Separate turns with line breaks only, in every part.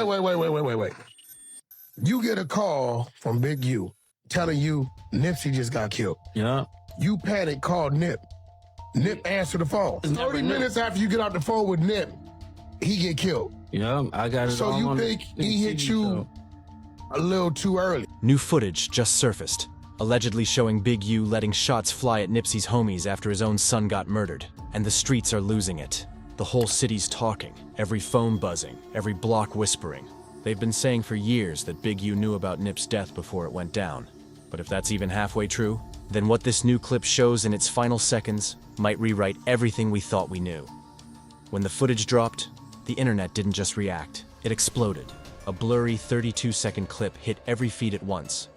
Wait. You get a call from Big U telling you Nipsey just got killed.
Yeah.
You panic, call Nip. Nip answer the phone. 30 minutes after you get off the phone with Nip, he get killed.
Yeah, I got it.
So you think he hit you a little too early?
New footage just surfaced, allegedly showing Big U letting shots fly at Nipsey's homies after his own son got murdered. And the streets are losing it. The whole city's talking, every phone buzzing, every block whispering. They've been saying for years that Big U knew about Nip's death before it went down. But if that's even halfway true, then what this new clip shows in its final seconds might rewrite everything we thought we knew. When the footage dropped, the internet didn't just react, it exploded. A blurry 32-second clip hit every feed at once.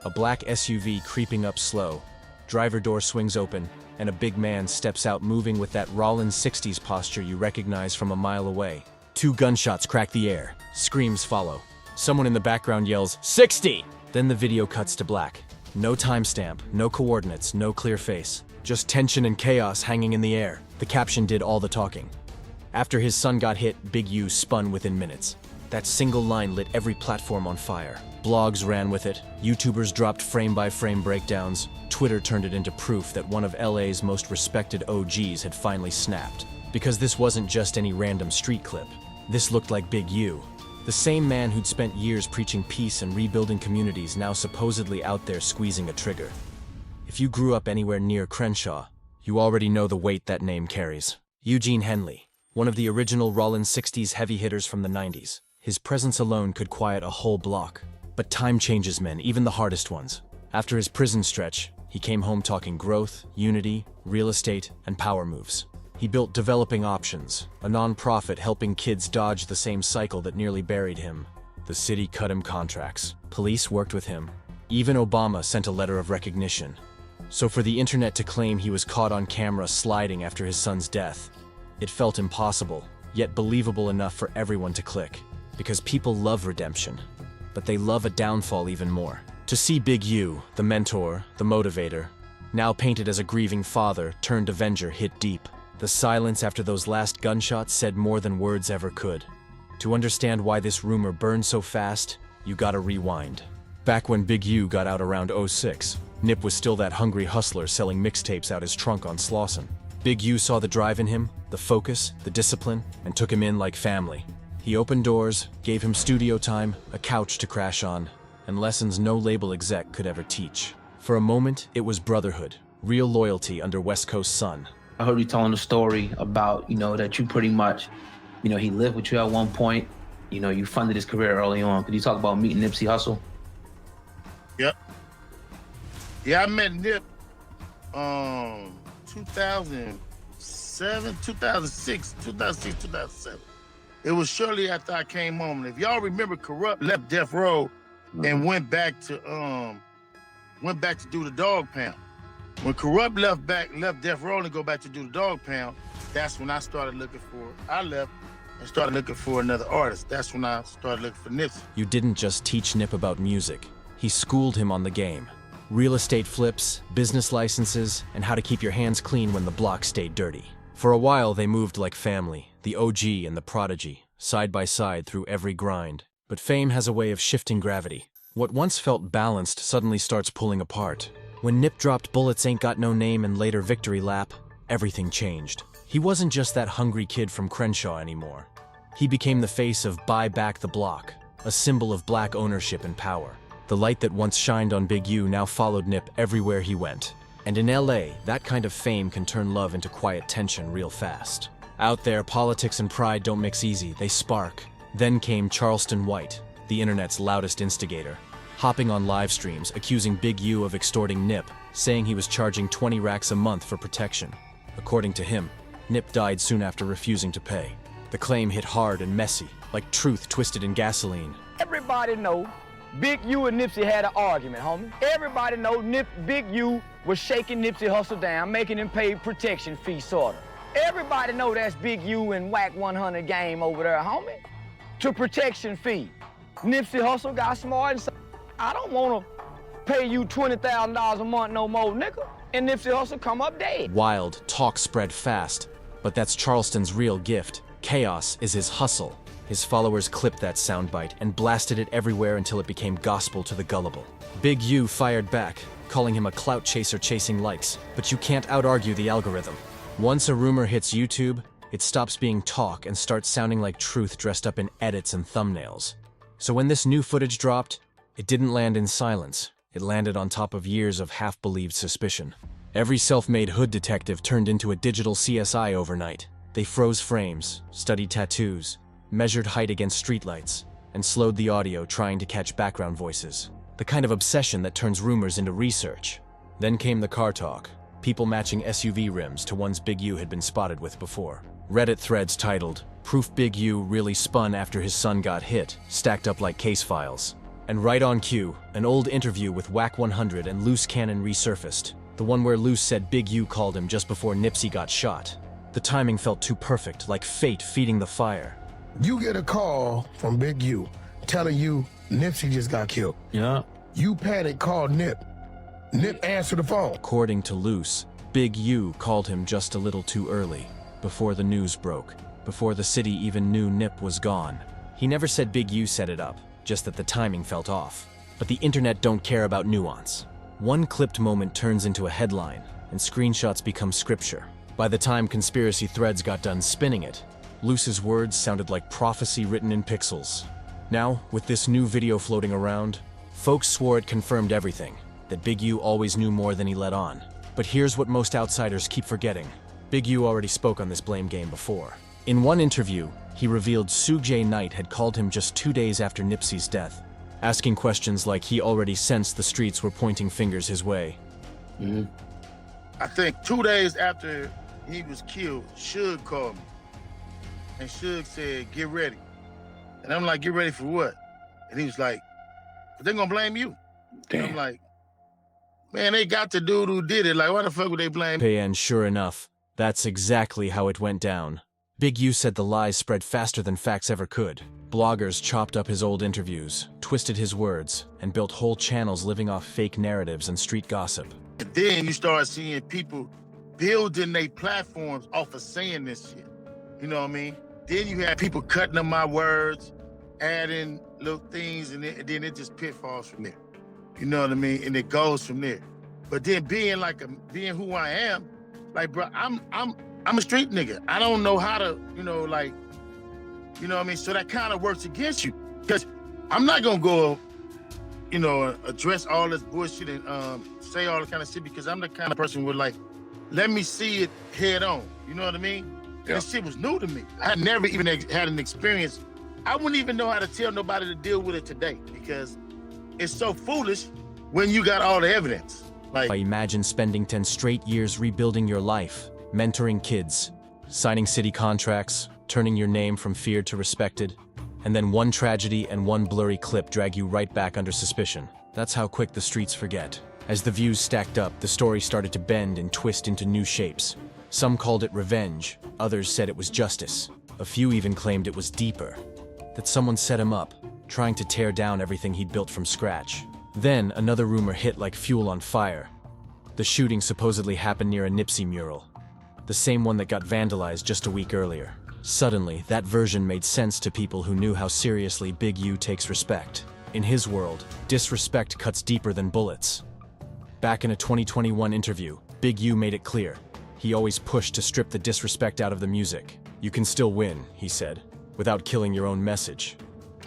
A black SUV creeping up slow, driver door swings open, and a big man steps out moving with that Rollins 60s posture you recognize from a mile away. 2 gunshots crack the air, screams follow. Someone in the background yells, 60! Then the video cuts to black. No timestamp, no coordinates, no clear face. Just tension and chaos hanging in the air. The caption did all the talking. After his son got hit, Big U spun within minutes. That single line lit every platform on fire. Blogs ran with it, YouTubers dropped frame-by-frame breakdowns, Twitter turned it into proof that one of LA's most respected OGs had finally snapped. Because this wasn't just any random street clip. This looked like Big U. The same man who'd spent years preaching peace and rebuilding communities now supposedly out there squeezing a trigger. If you grew up anywhere near Crenshaw, you already know the weight that name carries. Eugene Henley, one of the original Rollins 60s heavy hitters from the 90s. His presence alone could quiet a whole block. But time changes men, even the hardest ones. After his prison stretch, he came home talking growth, unity, real estate, and power moves. He built Developing Options, a non-profit helping kids dodge the same cycle that nearly buried him. The city cut him contracts. Police worked with him. Even Obama sent a letter of recognition. So for the internet to claim he was caught on camera sliding after his son's death, it felt impossible, yet believable enough for everyone to click. Because people love redemption, but they love a downfall even more. To see Big U, the mentor, the motivator, now painted as a grieving father turned avenger, hit deep. The silence after those last gunshots said more than words ever could. To understand why this rumor burned so fast, you gotta rewind. Back when Big U got out around '06, Nip was still that hungry hustler selling mixtapes out his trunk on Slauson. Big U saw the drive in him, the focus, the discipline, and took him in like family. He opened doors, gave him studio time, a couch to crash on, and lessons no label exec could ever teach. For a moment, it was brotherhood, real loyalty under West Coast sun.
I heard you telling a story about, that you pretty much, he lived with you at one point. You funded his career early on. Could you talk about meeting Nipsey Hussle?
Yep. Yeah, I met Nip 2007, 2006, 2007. It was shortly after I came home. And if y'all remember, Corrupt left Death Row and went back to do the Dog Pound. When Corrupt left Death Row and go back to do the Dog Pound, that's when I started looking for. I left and started looking for another artist. That's when I started looking for Nipsey.
You didn't just teach Nip about music. He schooled him on the game. Real estate flips, business licenses, and how to keep your hands clean when the block stayed dirty. For a while, they moved like family, the OG and the prodigy, side by side through every grind. But fame has a way of shifting gravity. What once felt balanced suddenly starts pulling apart. When Nip dropped Bullets Ain't Got No Name and later Victory Lap, everything changed. He wasn't just that hungry kid from Crenshaw anymore. He became the face of Buy Back the Block, a symbol of black ownership and power. The light that once shined on Big U now followed Nip everywhere he went. And in LA, that kind of fame can turn love into quiet tension real fast. Out there, politics and pride don't mix easy, they spark. Then came Charleston White, the internet's loudest instigator, hopping on live streams, accusing Big U of extorting Nip, saying he was charging 20 racks a month for protection. According to him, Nip died soon after refusing to pay. The claim hit hard and messy, like truth twisted in gasoline.
Everybody know Big U and Nipsey had an argument, homie. Everybody know Big U was shaking Nipsey Hussle down, making him pay protection fee, sorta. Everybody know that's Big U and Whack 100 game over there, homie. To protection fee. Nipsey Hussle got smart and said, I don't wanna pay you $20,000 a month no more, nigga. And Nipsey Hussle come up dead.
Wild talk spread fast, but that's Charleston's real gift. Chaos is his hustle. His followers clipped that soundbite and blasted it everywhere until it became gospel to the gullible. Big U fired back, calling him a clout chaser chasing likes, but you can't out-argue the algorithm. Once a rumor hits YouTube, it stops being talk and starts sounding like truth dressed up in edits and thumbnails. So when this new footage dropped, it didn't land in silence. It landed on top of years of half-believed suspicion. Every self-made hood detective turned into a digital CSI overnight. They froze frames, studied tattoos, measured height against streetlights, and slowed the audio trying to catch background voices. The kind of obsession that turns rumors into research. Then came the car talk, people matching SUV rims to ones Big U had been spotted with before. Reddit threads titled, "Proof Big U really spun after his son got hit," stacked up like case files. And right on cue, an old interview with Whack 100 and Loose Cannon resurfaced. The one where Loose said Big U called him just before Nipsey got shot. The timing felt too perfect, like fate feeding the fire.
You get a call from Big U telling you Nipsey just got killed.
Yeah.
You panic, call Nip. Nip answered the phone.
According to Loose, Big U called him just a little too early, before the news broke, before the city even knew Nip was gone. He never said Big U set it up, just that the timing felt off. But the internet don't care about nuance. One clipped moment turns into a headline, and screenshots become scripture. By the time conspiracy threads got done spinning it, Loose's words sounded like prophecy written in pixels. Now, with this new video floating around, folks swore it confirmed everything, that Big U always knew more than he let on. But here's what most outsiders keep forgetting. Big U already spoke on this blame game before. In one interview, he revealed Suge Knight had called him just 2 days after Nipsey's death, asking questions like he already sensed the streets were pointing fingers his way.
I think 2 days after he was killed, Suge called me. And Suge said, "Get ready." And I'm like, "Get ready for what?" And he was like, "They're gonna blame you." And I'm like, "Man, they got the dude who did it. Like, why the fuck would they blame me?"
And sure enough, that's exactly how it went down. Big U said the lies spread faster than facts ever could. Bloggers chopped up his old interviews, twisted his words, and built whole channels living off fake narratives and street gossip.
And then you start seeing people building their platforms off of saying this shit. You know what I mean? Then you have people cutting up my words, adding little things, and then it just pitfalls from there. You know what I mean? And it goes from there. But then being who I am, like, bro, I'm a street nigga. I don't know how to, you know what I mean? So that kind of works against you. Because I'm not gonna go, address all this bullshit and say all the kind of shit, because I'm the kind of person who would like, let me see it head on. You know what I mean? Yeah. This shit was new to me. I had never even had an experience. I wouldn't even know how to tell nobody to deal with it today, because it's so foolish when you got all the evidence. Like,
I imagine spending 10 straight years rebuilding your life, mentoring kids, signing city contracts, turning your name from feared to respected, and then one tragedy and one blurry clip drag you right back under suspicion. That's how quick the streets forget. As the views stacked up, the story started to bend and twist into new shapes. Some called it revenge, others said it was justice. A few even claimed it was deeper, that someone set him up, trying to tear down everything he'd built from scratch. Then another rumor hit like fuel on fire. The shooting supposedly happened near a Nipsey mural, the same one that got vandalized just a week earlier. Suddenly, that version made sense to people who knew how seriously Big U takes respect. In his world, disrespect cuts deeper than bullets. Back in a 2021 interview, Big U made it clear. He always pushed to strip the disrespect out of the music. "You can still win," he said, "without killing your own message."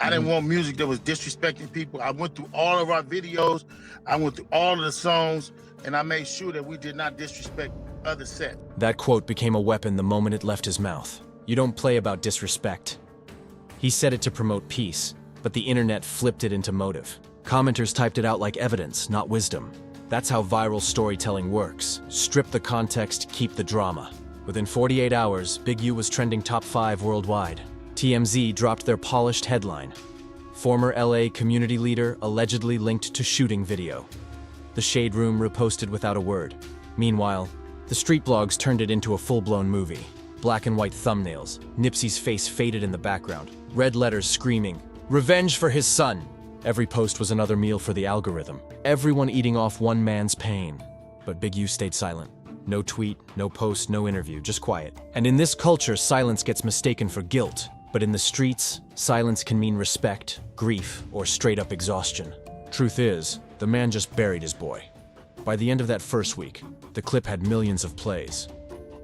I didn't want music that was disrespecting people. I went through all of our videos, I went through all of the songs, and I made sure that we did not disrespect other sets.
That quote became a weapon the moment it left his mouth. You don't play about disrespect. He said it to promote peace, but the internet flipped it into motive. Commenters typed it out like evidence, not wisdom. That's how viral storytelling works. Strip the context, keep the drama. Within 48 hours, Big U was trending top 5 worldwide. TMZ dropped their polished headline. Former LA community leader allegedly linked to shooting video. The Shade Room reposted without a word. Meanwhile, the street blogs turned it into a full-blown movie. Black and white thumbnails, Nipsey's face faded in the background, red letters screaming, "Revenge for his son!" Every post was another meal for the algorithm. Everyone eating off one man's pain. But Big U stayed silent. No tweet, no post, no interview, just quiet. And in this culture, silence gets mistaken for guilt. But in the streets, silence can mean respect, grief, or straight-up exhaustion. Truth is, the man just buried his boy. By the end of that first week, the clip had millions of plays,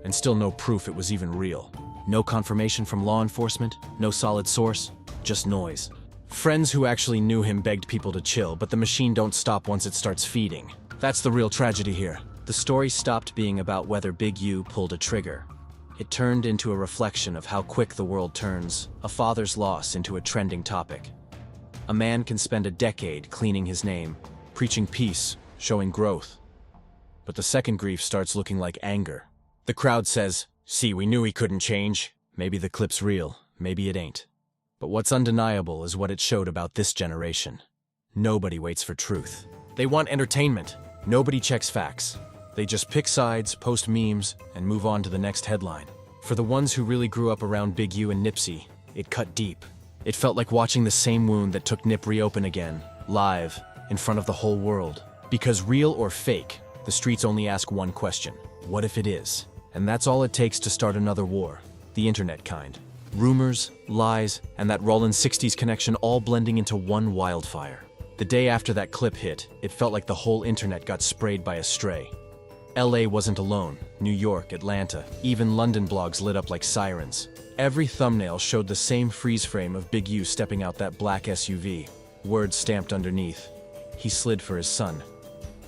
and still no proof it was even real. No confirmation from law enforcement, no solid source, just noise. Friends who actually knew him begged people to chill, but the machine don't stop once it starts feeding. That's the real tragedy here. The story stopped being about whether Big U pulled a trigger. It turned into a reflection of how quick the world turns a father's loss into a trending topic. A man can spend a decade cleaning his name, preaching peace, showing growth. But the second grief starts looking like anger. The crowd says, "See, we knew he couldn't change." Maybe the clip's real, maybe it ain't. But what's undeniable is what it showed about this generation. Nobody waits for truth. They want entertainment. Nobody checks facts. They just pick sides, post memes, and move on to the next headline. For the ones who really grew up around Big U and Nipsey, it cut deep. It felt like watching the same wound that took Nip reopen again, live, in front of the whole world. Because real or fake, the streets only ask one question: what if it is? And that's all it takes to start another war, the internet kind. Rumors, lies, and that Rollin' 60s connection all blending into one wildfire. The day after that clip hit, it felt like the whole internet got sprayed by a stray. LA wasn't alone. New York, Atlanta, even London blogs lit up like sirens. Every thumbnail showed the same freeze frame of Big U stepping out that black SUV. Words stamped underneath. He slid for his son.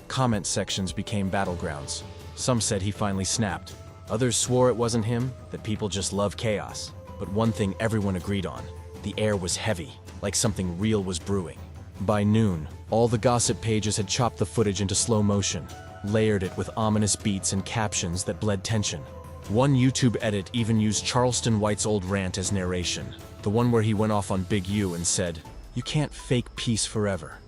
Comment sections became battlegrounds. Some said he finally snapped. Others swore it wasn't him, that people just love chaos. But one thing everyone agreed on: the air was heavy, like something real was brewing. By noon, all the gossip pages had chopped the footage into slow motion, layered it with ominous beats and captions that bled tension. One YouTube edit even used Charleston White's old rant as narration, the one where he went off on Big U and said, "You can't fake peace forever."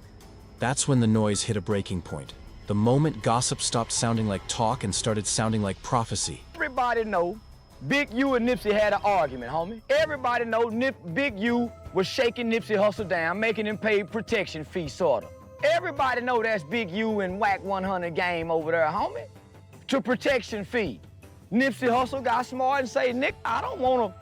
That's when the noise hit a breaking point. The moment gossip stopped sounding like talk and started sounding like prophecy.
Everybody know Big U and Nipsey had an argument, homie. Everybody know Big U was shaking Nipsey Hussle down, making him pay protection fee, sorta. Everybody know that's Big U and Whack 100 game over there, homie. To protection fee. Nipsey Hussle got smart and say, "Nick, I don't wanna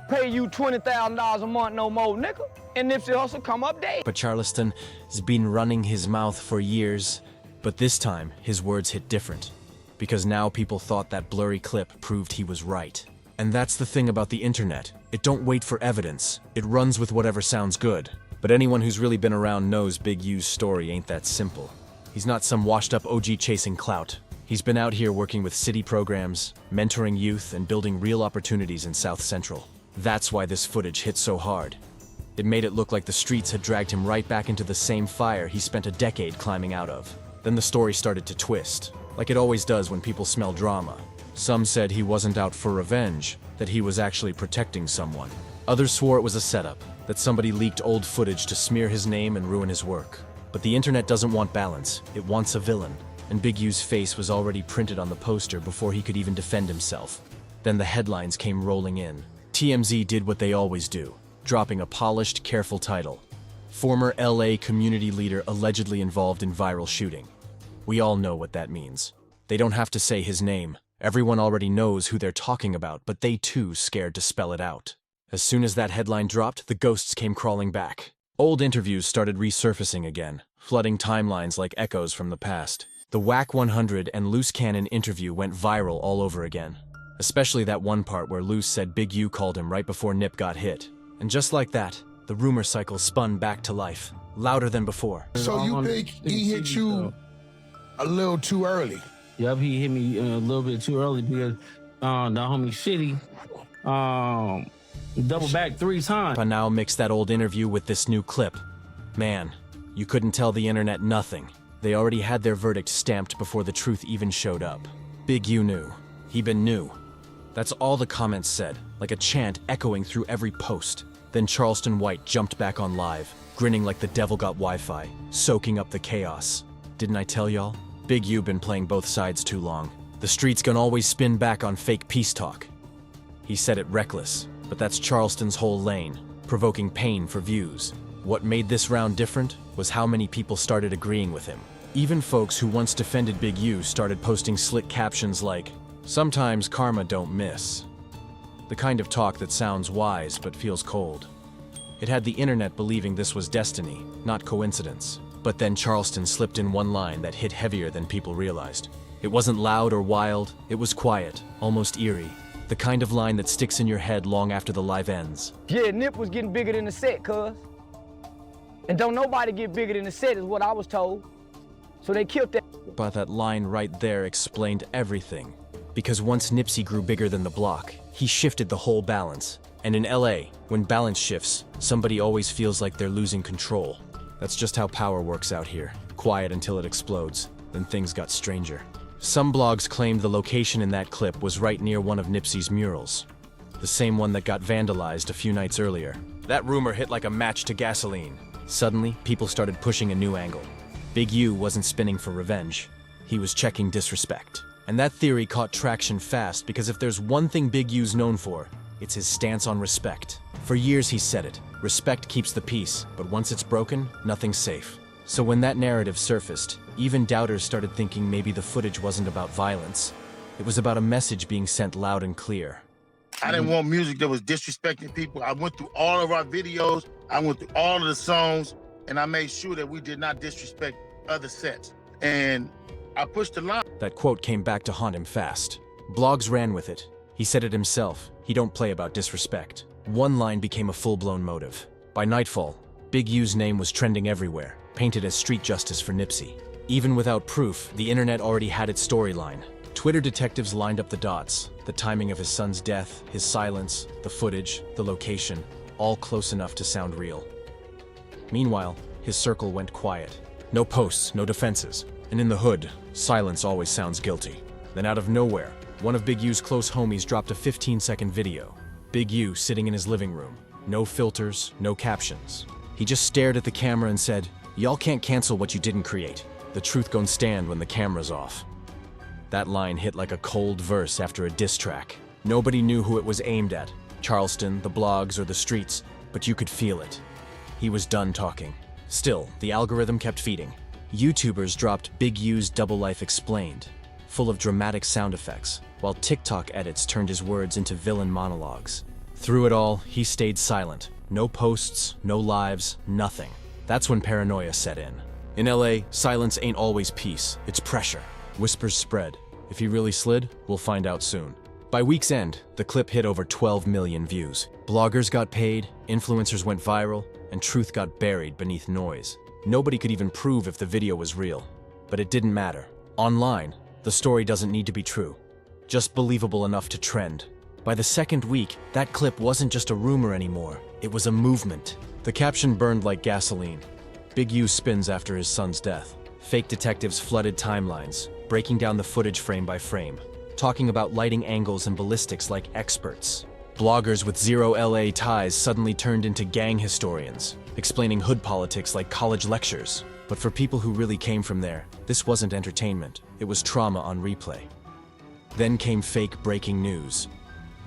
pay you $20,000 a month no more, nigga." And Nipsey Hussle come up dead.
But Charleston has been running his mouth for years. But this time, his words hit different. Because now people thought that blurry clip proved he was right. And that's the thing about the internet. It don't wait for evidence. It runs with whatever sounds good. But anyone who's really been around knows Big U's story ain't that simple. He's not some washed-up OG chasing clout. He's been out here working with city programs, mentoring youth, and building real opportunities in South Central. That's why this footage hit so hard. It made it look like the streets had dragged him right back into the same fire he spent a decade climbing out of. Then the story started to twist, like it always does when people smell drama. Some said he wasn't out for revenge, that he was actually protecting someone. Others swore it was a setup, that somebody leaked old footage to smear his name and ruin his work. But the internet doesn't want balance, it wants a villain. And Big U's face was already printed on the poster before he could even defend himself. Then the headlines came rolling in. TMZ did what they always do, dropping a polished, careful title. Former LA community leader allegedly involved in viral shooting. We all know what that means. They don't have to say his name. Everyone already knows who they're talking about, but they too scared to spell it out. As soon as that headline dropped, the ghosts came crawling back. Old interviews started resurfacing again, flooding timelines like echoes from the past. The Whack 100 and Loose Cannon interview went viral all over again. Especially that one part where Loose said Big U called him right before Nip got hit. And just like that, the rumor cycle spun back to life, louder than before.
So you think he hit you a little too early?
Yep, he hit me a little bit too early because the homie Shitty double back 3 times.
I now mix that old interview with this new clip. Man, you couldn't tell the internet nothing. They already had their verdict stamped before the truth even showed up. Big U knew. He been knew. That's all the comments said, like a chant echoing through every post. Then Charleston White jumped back on live, grinning like the devil got Wi-Fi, soaking up the chaos. Didn't I tell y'all? Big U been playing both sides too long. The streets can always spin back on fake peace talk. He said it reckless, but that's Charleston's whole lane, provoking pain for views. What made this round different was how many people started agreeing with him. Even folks who once defended Big U started posting slick captions like, "Sometimes karma don't miss." The kind of talk that sounds wise but feels cold. It had the internet believing this was destiny, not coincidence. But then Charleston slipped in one line that hit heavier than people realized. It wasn't loud or wild, it was quiet, almost eerie. The kind of line that sticks in your head long after the live ends.
Yeah, Nip was getting bigger than the set, cuz. And don't nobody get bigger than the set is what I was told. So they killed that.
But that line right there explained everything. Because once Nipsey grew bigger than the block, he shifted the whole balance. And in LA, when balance shifts, somebody always feels like they're losing control. That's just how power works out here. Quiet until it explodes. Then things got stranger. Some blogs claimed the location in that clip was right near one of Nipsey's murals. The same one that got vandalized a few nights earlier. That rumor hit like a match to gasoline. Suddenly, people started pushing a new angle. Big U wasn't spinning for revenge. He was checking disrespect. And that theory caught traction fast because if there's one thing Big U's known for, it's his stance on respect. For years he said it. Respect keeps the peace, but once it's broken, nothing's safe. So when that narrative surfaced, even doubters started thinking maybe the footage wasn't about violence. It was about a message being sent loud and clear.
I didn't want music that was disrespecting people. I went through all of our videos, I went through all of the songs, and I made sure that we did not disrespect other sets. And I pushed the line.
That quote came back to haunt him fast. Blogs ran with it. He said it himself. He don't play about disrespect. One line became a full-blown motive. By nightfall, Big U's name was trending everywhere, painted as street justice for Nipsey. Even without proof, the internet already had its storyline. Twitter detectives lined up the dots, the timing of his son's death, his silence, the footage, the location, all close enough to sound real. Meanwhile, his circle went quiet. No posts, no defenses. And in the hood, silence always sounds guilty. Then out of nowhere, one of Big U's close homies dropped a 15-second video. Big U sitting in his living room. No filters, no captions. He just stared at the camera and said, "Y'all can't cancel what you didn't create. The truth gon' stand when the camera's off." That line hit like a cold verse after a diss track. Nobody knew who it was aimed at, Charleston, the blogs, or the streets, but you could feel it. He was done talking. Still, the algorithm kept feeding. YouTubers dropped Big U's Double Life Explained, full of dramatic sound effects, while TikTok edits turned his words into villain monologues. Through it all, he stayed silent. No posts, no lives, nothing. That's when paranoia set in. In LA, silence ain't always peace, it's pressure. Whispers spread. If he really slid, we'll find out soon. By week's end, the clip hit over 12 million views. Bloggers got paid, influencers went viral, and truth got buried beneath noise. Nobody could even prove if the video was real. But it didn't matter. Online, the story doesn't need to be true. Just believable enough to trend. By the second week, that clip wasn't just a rumor anymore. It was a movement. The caption burned like gasoline. Big U spins after his son's death. Fake detectives flooded timelines, breaking down the footage frame by frame, talking about lighting angles and ballistics like experts. Bloggers with zero LA ties suddenly turned into gang historians, explaining hood politics like college lectures. But for people who really came from there, this wasn't entertainment, it was trauma on replay. Then came fake breaking news.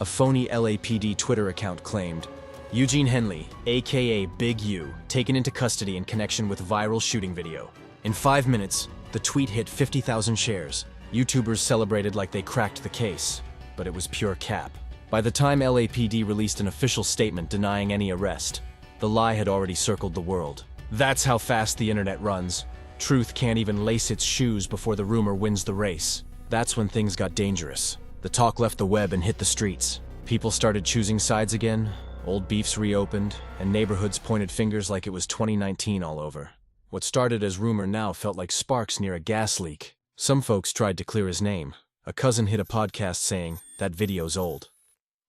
A phony LAPD Twitter account claimed, Eugene Henley, aka Big U, taken into custody in connection with viral shooting video. In 5 minutes, the tweet hit 50,000 shares. YouTubers celebrated like they cracked the case, but it was pure cap. By the time LAPD released an official statement denying any arrest, the lie had already circled the world. That's how fast the internet runs. Truth can't even lace its shoes before the rumor wins the race. That's when things got dangerous. The talk left the web and hit the streets. People started choosing sides again, old beefs reopened, and neighborhoods pointed fingers like it was 2019 all over. What started as rumor now felt like sparks near a gas leak. Some folks tried to clear his name. A cousin hit a podcast saying, "That video's old."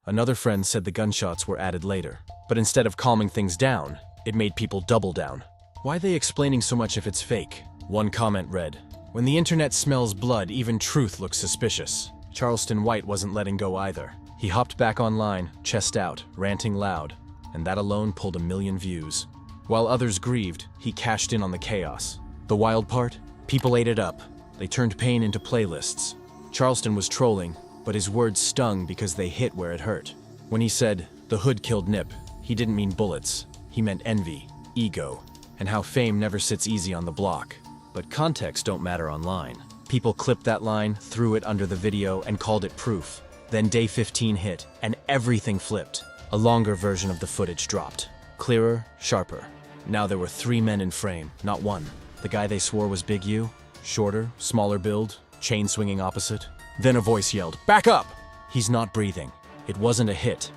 Another friend said the gunshots were added later. But instead of calming things down, it made people double down. Why are they explaining so much if it's fake? One comment read, "When the internet smells blood, even truth looks suspicious." Charleston White wasn't letting go either. He hopped back online, chest out, ranting loud, and that alone pulled 1 million views. While others grieved, he cashed in on the chaos. The wild part? People ate it up. They turned pain into playlists. Charleston was trolling, but his words stung because they hit where it hurt. When he said, "The hood killed Nip," he didn't mean bullets. He meant envy, ego, and how fame never sits easy on the block. But context don't matter online. People clipped that line, threw it under the video, and called it proof. Then day 15 hit, and everything flipped. A longer version of the footage dropped. Clearer, sharper. Now there were 3 men in frame, not one. The guy they swore was Big U, shorter, smaller build, chain swinging opposite. Then a voice yelled, "Back up!" He's not breathing. It wasn't a hit.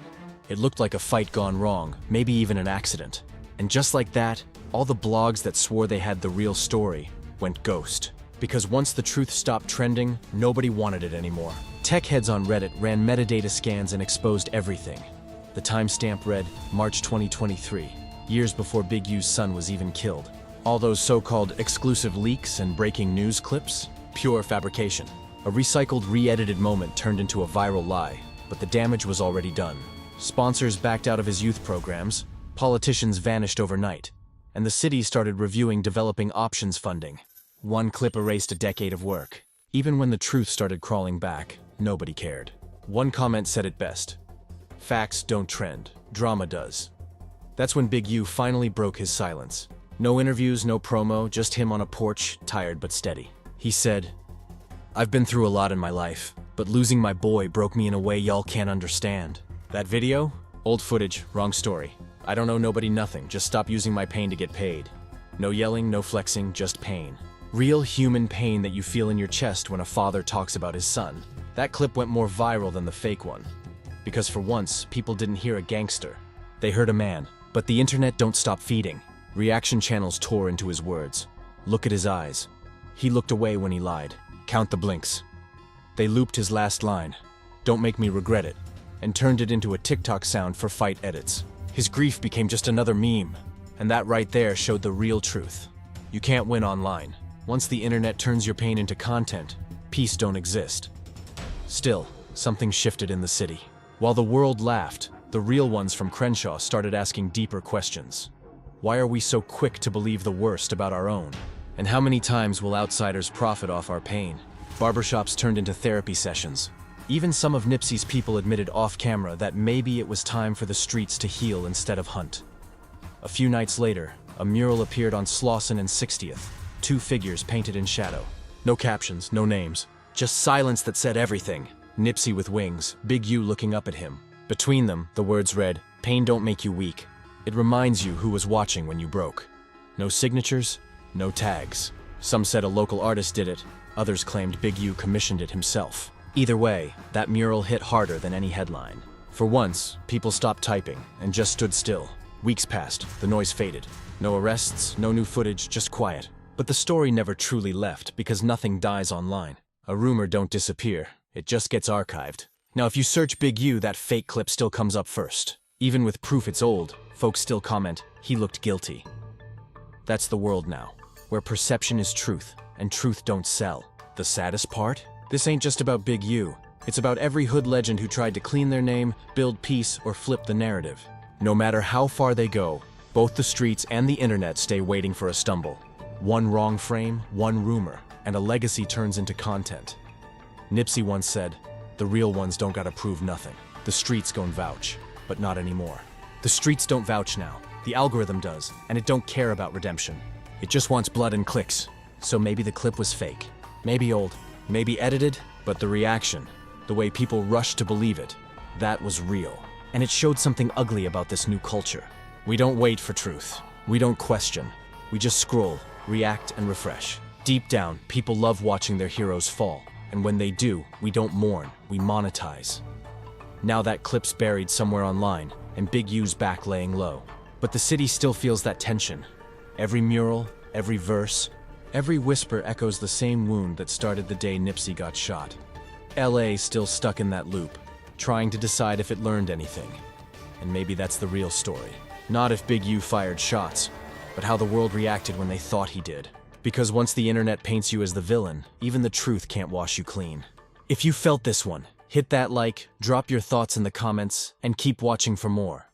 It looked like a fight gone wrong, maybe even an accident. And just like that, all the blogs that swore they had the real story went ghost. Because once the truth stopped trending, nobody wanted it anymore. Tech heads on Reddit ran metadata scans and exposed everything. The timestamp read March 2023, years before Big U's son was even killed. All those so-called exclusive leaks and breaking news clips? Pure fabrication. A recycled, re-edited moment turned into a viral lie, but the damage was already done. Sponsors backed out of his youth programs, politicians vanished overnight, and the city started reviewing developing options funding. One clip erased a decade of work. Even when the truth started crawling back, nobody cared. One comment said it best: "Facts don't trend, drama does." That's when Big U finally broke his silence. No interviews, no promo, just him on a porch, tired but steady. He said, "I've been through a lot in my life, but losing my boy broke me in a way y'all can't understand. That video? Old footage, wrong story. I don't owe nobody nothing, just stop using my pain to get paid. No yelling, no flexing, just pain. Real human pain that you feel in your chest when a father talks about his son." That clip went more viral than the fake one. Because for once, people didn't hear a gangster. They heard a man. But the internet don't stop feeding. Reaction channels tore into his words. Look at his eyes. He looked away when he lied. Count the blinks. They looped his last line, "Don't make me regret it," and turned it into a TikTok sound for fight edits. His grief became just another meme. And that right there showed the real truth. You can't win online. Once the internet turns your pain into content, peace don't exist. Still, something shifted in the city. While the world laughed, the real ones from Crenshaw started asking deeper questions. Why are we so quick to believe the worst about our own? And how many times will outsiders profit off our pain? Barbershops turned into therapy sessions. Even some of Nipsey's people admitted off-camera that maybe it was time for the streets to heal instead of hunt. A few nights later, a mural appeared on Slauson and 60th, 2 figures painted in shadow. No captions, no names, just silence that said everything. Nipsey with wings, Big U looking up at him. Between them, the words read, "Pain don't make you weak. It reminds you who was watching when you broke." No signatures, no tags. Some said a local artist did it, others claimed Big U commissioned it himself. Either way, that mural hit harder than any headline. For once, people stopped typing and just stood still. Weeks passed, the noise faded. No arrests, no new footage, just quiet. But the story never truly left because nothing dies online. A rumor don't disappear, it just gets archived. Now if you search Big U, that fake clip still comes up first. Even with proof it's old, folks still comment, "He looked guilty." That's the world now, where perception is truth, and truth don't sell. The saddest part? This ain't just about Big U. It's about every hood legend who tried to clean their name, build peace, or flip the narrative. No matter how far they go, both the streets and the internet stay waiting for a stumble. One wrong frame, one rumor, and a legacy turns into content. Nipsey once said, "The real ones don't gotta prove nothing. The streets gon' vouch." But not anymore. The streets don't vouch now. The algorithm does, and it don't care about redemption. It just wants blood and clicks. So maybe the clip was fake. Maybe old. Maybe edited, but the reaction, the way people rushed to believe it, that was real. And it showed something ugly about this new culture. We don't wait for truth. We don't question. We just scroll, react, and refresh. Deep down, people love watching their heroes fall. And when they do, we don't mourn, we monetize. Now that clip's buried somewhere online, and Big U's back laying low. But the city still feels that tension. Every mural, every verse, every whisper echoes the same wound that started the day Nipsey got shot. LA still stuck in that loop, trying to decide if it learned anything. And maybe that's the real story. Not if Big U fired shots, but how the world reacted when they thought he did. Because once the internet paints you as the villain, even the truth can't wash you clean. If you felt this one, hit that like, drop your thoughts in the comments, and keep watching for more.